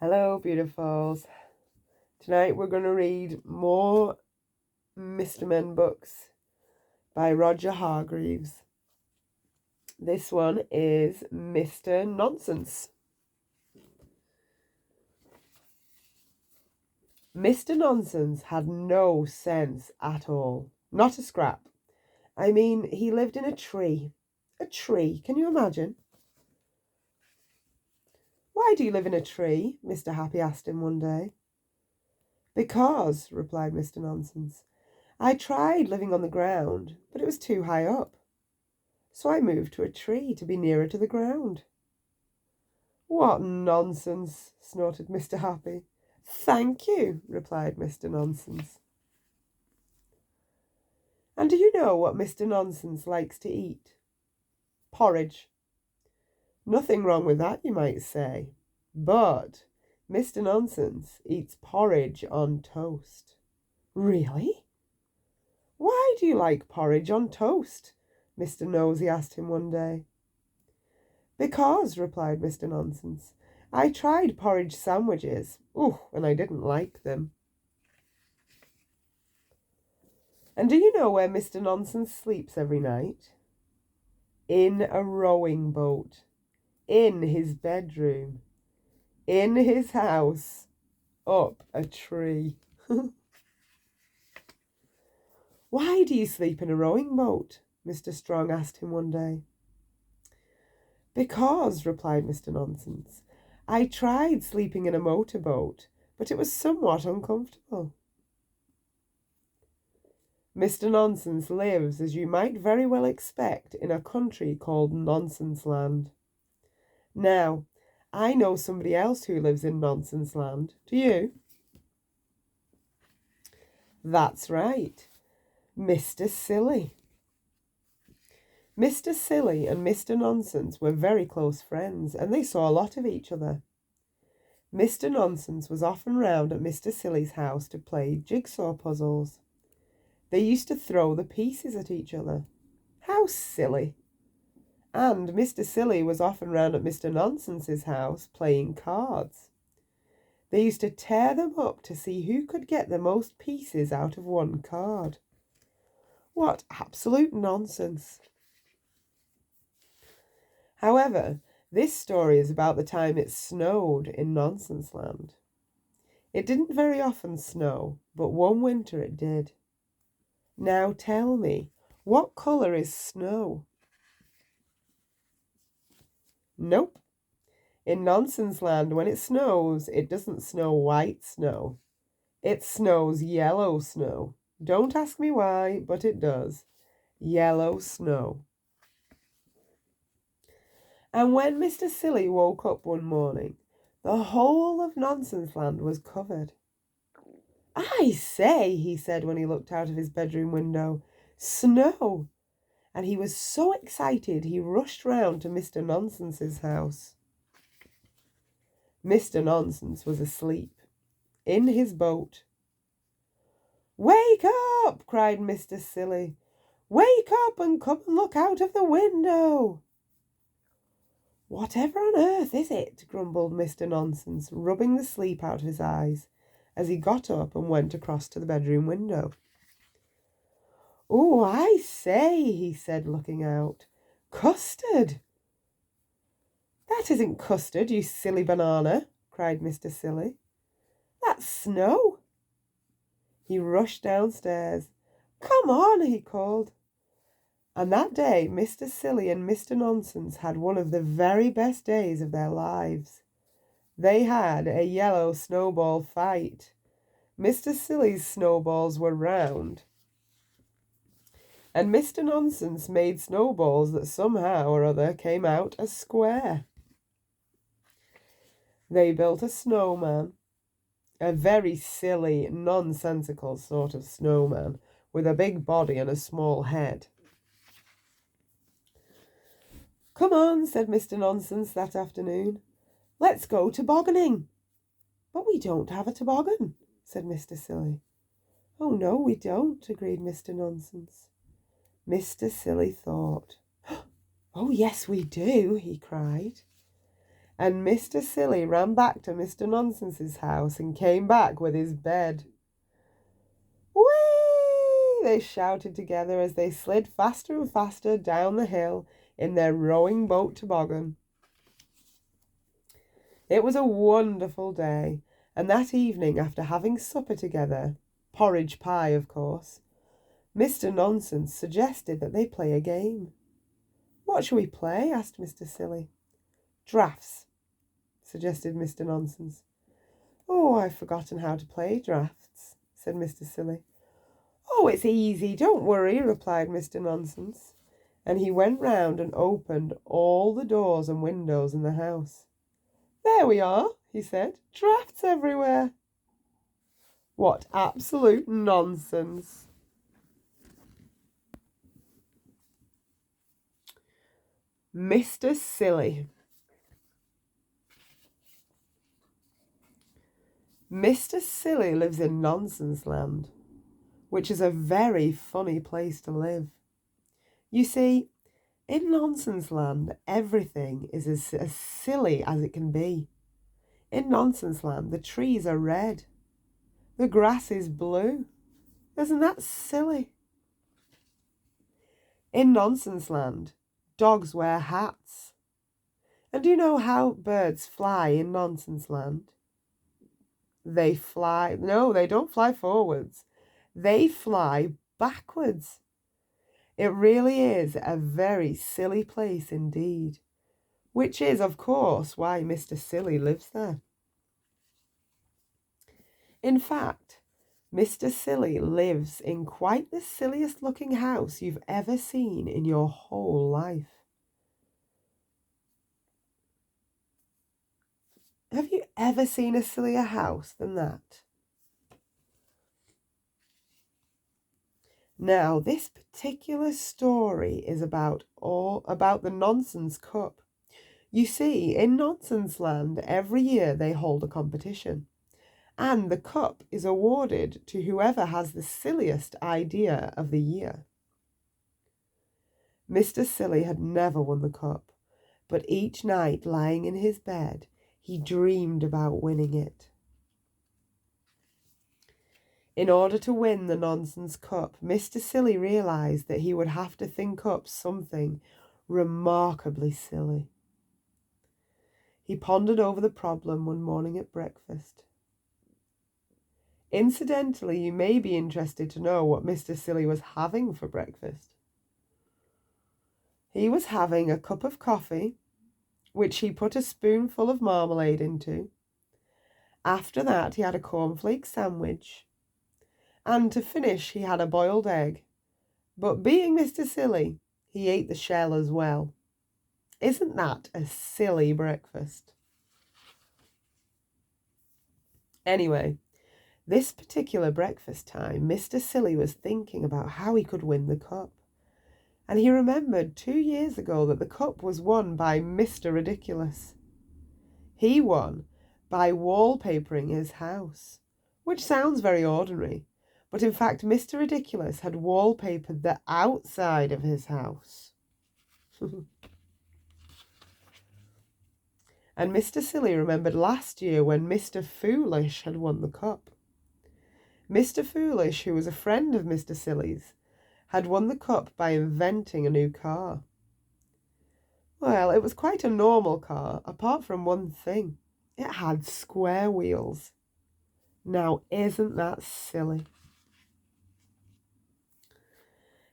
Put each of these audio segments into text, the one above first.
Hello, beautifuls. Tonight we're going to read more Mr. Men books by Roger Hargreaves. This one is Mr. Nonsense. Mr. Nonsense had no sense at all. Not a scrap. I mean, he lived in a tree. A tree, can you imagine? Why do you live in a tree? Mr. Happy asked him one day. Because, replied Mr. Nonsense, I tried living on the ground, but it was too high up. So I moved to a tree to be nearer to the ground. What nonsense, snorted Mr. Happy. Thank you, replied Mr. Nonsense. And do you know what Mr. Nonsense likes to eat? Porridge. Nothing wrong with that, you might say. But Mr. Nonsense eats porridge on toast. Really? Why do you like porridge on toast? Mr. Nosey asked him one day. Because, replied Mr. Nonsense, I tried porridge sandwiches, and I didn't like them. And do you know where Mr. Nonsense sleeps every night? In a rowing boat, in his bedroom, in his house, up a tree. Why do you sleep in a rowing boat? Mr. Strong asked him one day. Because, replied Mr. Nonsense, I tried sleeping in a motorboat, but it was somewhat uncomfortable. Mr. Nonsense lives, as you might very well expect, in a country called Nonsense Land. Now, I know somebody else who lives in Nonsense Land. Do you? That's right, Mr. Silly. Mr. Silly and Mr. Nonsense were very close friends, and they saw a lot of each other. Mr. Nonsense was often round at Mr. Silly's house to play jigsaw puzzles. They used to throw the pieces at each other. How silly! And Mr. Silly was often round at Mr. Nonsense's house playing cards. They used to tear them up to see who could get the most pieces out of one card. What absolute nonsense! However, this story is about the time it snowed in Nonsense Land. It didn't very often snow, but one winter it did. Now tell me, what colour is snow? Nope. In Nonsense Land, when it snows, it doesn't snow white snow. It snows yellow snow. Don't ask me why, but it does. Yellow snow. And when Mr. Silly woke up one morning, the whole of Nonsense Land was covered. I say, he said when he looked out of his bedroom window, snow! And he was so excited he rushed round to Mr. Nonsense's house. Mr. Nonsense was asleep, in his boat. Wake up! Cried Mr. Silly. Wake up and come and look out of the window. Whatever on earth is it? Grumbled Mr. Nonsense, rubbing the sleep out of his eyes, as he got up and went across to the bedroom window. Oh, I say, he said, looking out. Custard! That isn't custard, you silly banana, cried Mr. Silly. That's snow. He rushed downstairs. Come on, he called. And that day, Mr. Silly and Mr. Nonsense had one of the very best days of their lives. They had a yellow snowball fight. Mr. Silly's snowballs were round, and Mr. Nonsense made snowballs that somehow or other came out as square. They built a snowman, a very silly, nonsensical sort of snowman, with a big body and a small head. Come on, said Mr. Nonsense that afternoon. Let's go tobogganing. But we don't have a toboggan, said Mr. Silly. Oh, no, we don't, agreed Mr. Nonsense. Mr. Silly thought. Oh, yes, we do, he cried. And Mr. Silly ran back to Mr. Nonsense's house and came back with his bed. Whee! They shouted together as they slid faster and faster down the hill in their rowing boat toboggan. It was a wonderful day, and that evening, after having supper together, porridge pie, of course, Mr. Nonsense suggested that they play a game. "What shall we play?" asked Mr. Silly. "Draughts," suggested Mr. Nonsense. "Oh, I've forgotten how to play draughts," said Mr. Silly. "Oh, it's easy, don't worry," replied Mr. Nonsense, and he went round and opened all the doors and windows in the house. "There we are," he said, "draughts everywhere." What absolute nonsense! Mr. Silly. Mr. Silly lives in Nonsense Land, which is a very funny place to live. You see, in Nonsense Land, everything is as silly as it can be. In Nonsense Land, the trees are red. The grass is blue. Isn't that silly? In Nonsense Land, dogs wear hats. And do you know how birds fly in Nonsense Land? They fly, no, they don't fly forwards. They fly backwards. It really is a very silly place indeed, which is, of course, why Mr. Silly lives there. In fact, Mr. Silly lives in quite the silliest looking house you've ever seen in your whole life. Have you ever seen a sillier house than that? Now, this particular story is about the Nonsense Cup. You see, in Nonsense Land, every year they hold a competition, and the cup is awarded to whoever has the silliest idea of the year. Mr. Silly had never won the cup, but each night, lying in his bed, he dreamed about winning it. In order to win the Nonsense Cup, Mr. Silly realised that he would have to think up something remarkably silly. He pondered over the problem one morning at breakfast. Incidentally, you may be interested to know what Mr. Silly was having for breakfast. He was having a cup of coffee, which he put a spoonful of marmalade into. After that, he had a cornflake sandwich. And to finish, he had a boiled egg. But being Mr. Silly, he ate the shell as well. Isn't that a silly breakfast? Anyway, this particular breakfast time, Mr. Silly was thinking about how he could win the cup. And he remembered 2 years ago that the cup was won by Mr. Ridiculous. He won by wallpapering his house, which sounds very ordinary, but in fact Mr. Ridiculous had wallpapered the outside of his house. And Mr. Silly remembered last year when Mr. Foolish had won the cup. Mr. Foolish, who was a friend of Mr. Silly's, had won the cup by inventing a new car. Well, it was quite a normal car, apart from one thing. It had square wheels. Now, isn't that silly?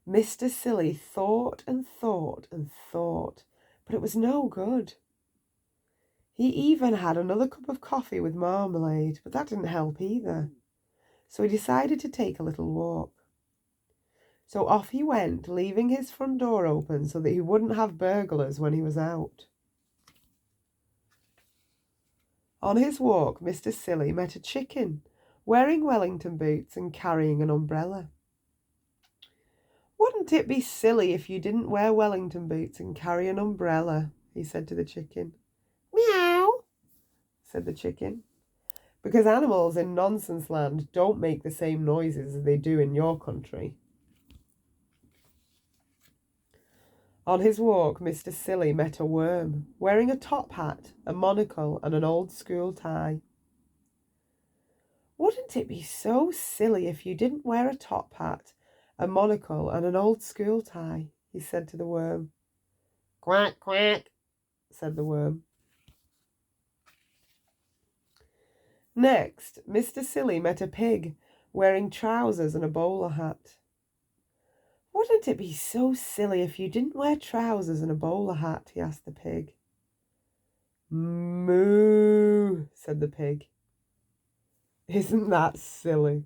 Mr. Silly thought and thought and thought, but it was no good. He even had another cup of coffee with marmalade, but that didn't help either. So he decided to take a little walk. So off he went, leaving his front door open so that he wouldn't have burglars when he was out. On his walk, Mr. Silly met a chicken, wearing Wellington boots and carrying an umbrella. "Wouldn't it be silly if you didn't wear Wellington boots and carry an umbrella?" he said to the chicken. "Meow," said the chicken, because animals in Nonsense Land don't make the same noises as they do in your country. On his walk, Mr. Silly met a worm, wearing a top hat, a monocle, and an old school tie. "Wouldn't it be so silly if you didn't wear a top hat, a monocle, and an old school tie?" he said to the worm. "Quack, quack," said the worm. Next, Mr. Silly met a pig, wearing trousers and a bowler hat. "Wouldn't it be so silly if you didn't wear trousers and a bowler hat?" he asked the pig. "Moo," said the pig. "Isn't that silly?"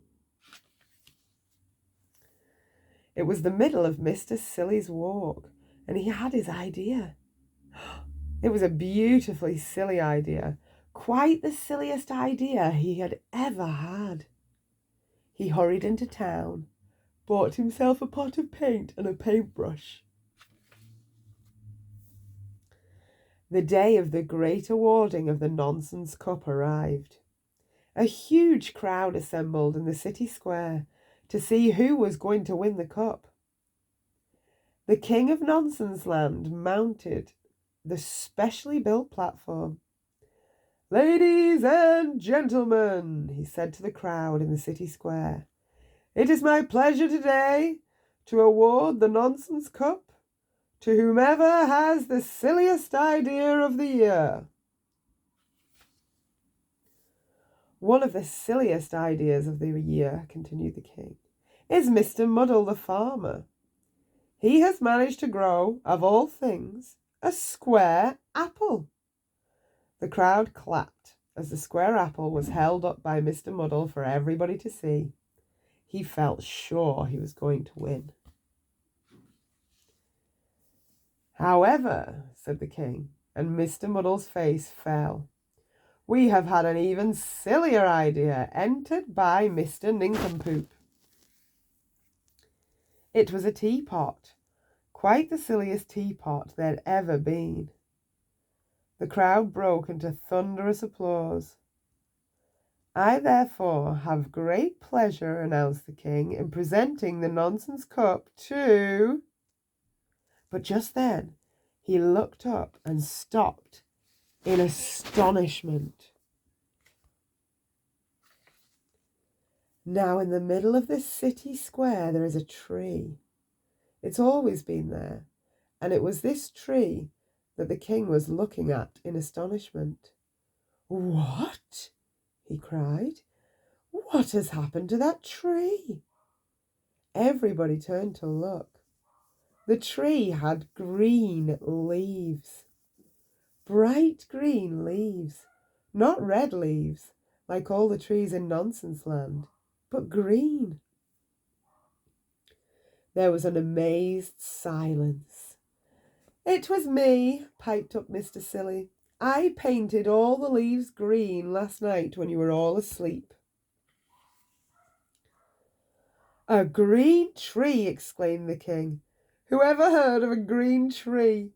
It was the middle of Mr. Silly's walk, and he had his idea. It was a beautifully silly idea, quite the silliest idea he had ever had. He hurried into town, bought himself a pot of paint and a paintbrush. The day of the great awarding of the Nonsense Cup arrived. A huge crowd assembled in the city square to see who was going to win the cup. The King of Nonsense Land mounted the specially built platform. "Ladies and gentlemen," he said to the crowd in the city square, "it is my pleasure today to award the Nonsense Cup to whomever has the silliest idea of the year." "One of the silliest ideas of the year," continued the king, "is Mr. Muddle the farmer. He has managed to grow, of all things, a square apple." The crowd clapped as the square apple was held up by Mr. Muddle for everybody to see. He felt sure he was going to win. "However," said the king, and Mr. Muddle's face fell, "we have had an even sillier idea entered by Mr. Nincompoop." It was a teapot, quite the silliest teapot there'd ever been. The crowd broke into thunderous applause. "I therefore have great pleasure," announced the king, "in presenting the Nonsense Cup to—" But just then he looked up and stopped in astonishment. Now in the middle of this city square there is a tree. It's always been there, and it was this tree that the king was looking at in astonishment. "What?" he cried. "What has happened to that tree?" Everybody turned to look. The tree had green leaves. Bright green leaves. Not red leaves, like all the trees in Nonsense Land, but green. There was an amazed silence. "It was me," piped up Mr. Silly. "I painted all the leaves green last night when you were all asleep." "A green tree!" exclaimed the king. "Who ever heard of a green tree?"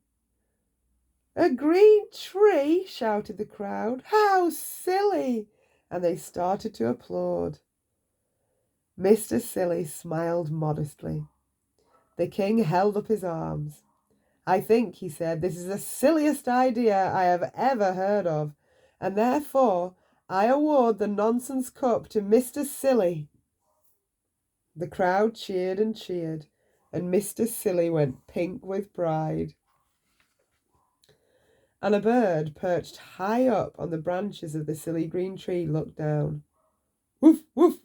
"A green tree!" shouted the crowd. "How silly!" And they started to applaud. Mr. Silly smiled modestly. The king held up his arms. "I think," he said, "this is the silliest idea I have ever heard of, and therefore I award the Nonsense Cup to Mr. Silly." The crowd cheered, and Mr. Silly went pink with pride. And a bird perched high up on the branches of the silly green tree looked down. "Woof, woof,"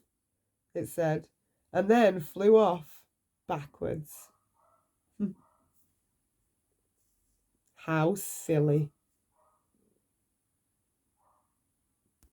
it said, and then flew off backwards. How silly.